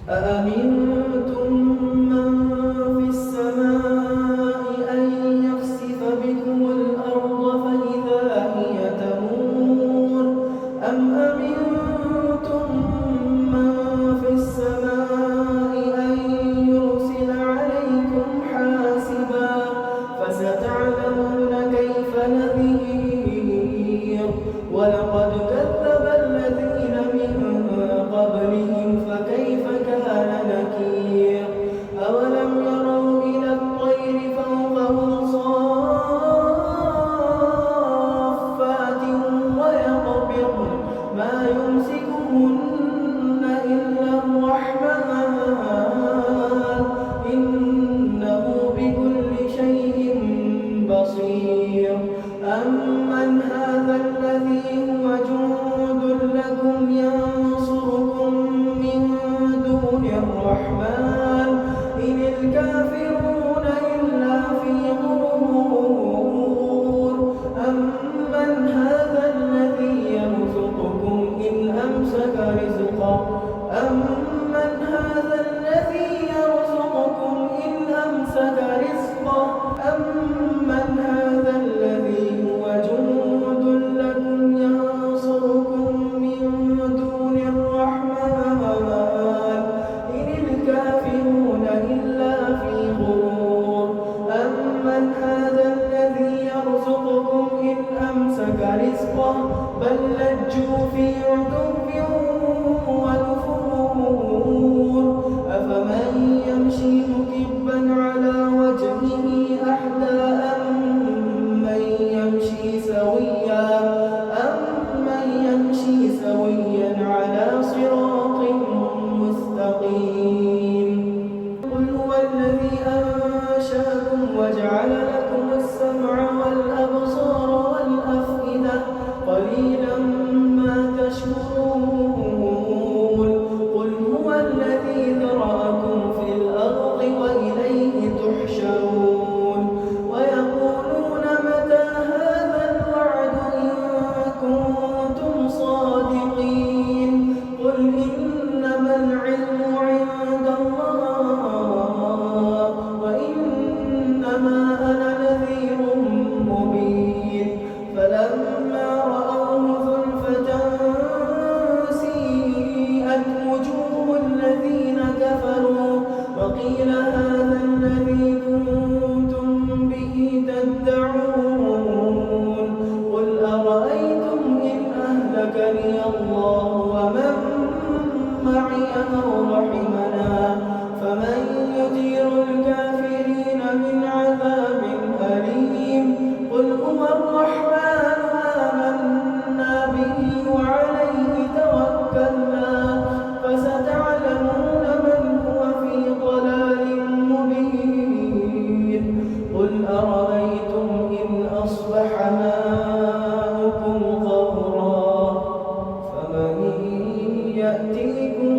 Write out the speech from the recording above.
أأمنتم من في السماء أن يخسف بكم الأرض فإذا هي تمور أم أمنتم من في السماء أن يرسل عليكم حاسبا فستعلمون كيف نذير ولقد كذب الذين من قبلهم فكيف كان نكير أولم يروا إلى الطير فوقهم صافات ويقبضن ما يمسكهن إلا الرحمن إنه بكل شيء بصير أمن هذا الذي هو جند لكم ينصركم من دون الرحمن إن الكافرون إلا في غرور أمن هذا الذي يرزقكم إن أمسك رزقه أمن هذا الذي يرزقكم إن أمسك رزقه أمن هذا الذي هو جند لكم ينصركم من دون الرحمن إن الكافرون إلا في غرور أمن هذا الذي يرزقكم إن أمسك رزقه بل لجوا في عتو ونفور أفمن يمشي مكبا على وجهه أهدى أمن يمشي سويا على صراط مستقيم قل هو الذي أنشأكم وجعل لكم السمع والأبصار والأفئدة قليلا ما تشكرون قل هو الذي ذرأكم في الأرض وإليه تحشرون ويقولون متى هذا الوعد إن كنتم صادقين قل إنما العلم عند الله وإنما أنا نذير مبين فلما رأوه زلفة سيئت وجوه الذين كفروا وقيل هذا الذي كنتم به تدعون قل أرأيتم إن أهلكني الله ومن معي أو رحمنا فمن يجير الكافرين من عذاب أليم قل هو الرحمن آمنا به وعليه توكلنا فستعلمون من هو في ضلال مبين قل أرأيتم إن أصبح ماؤكم غورا فمن يأتيكم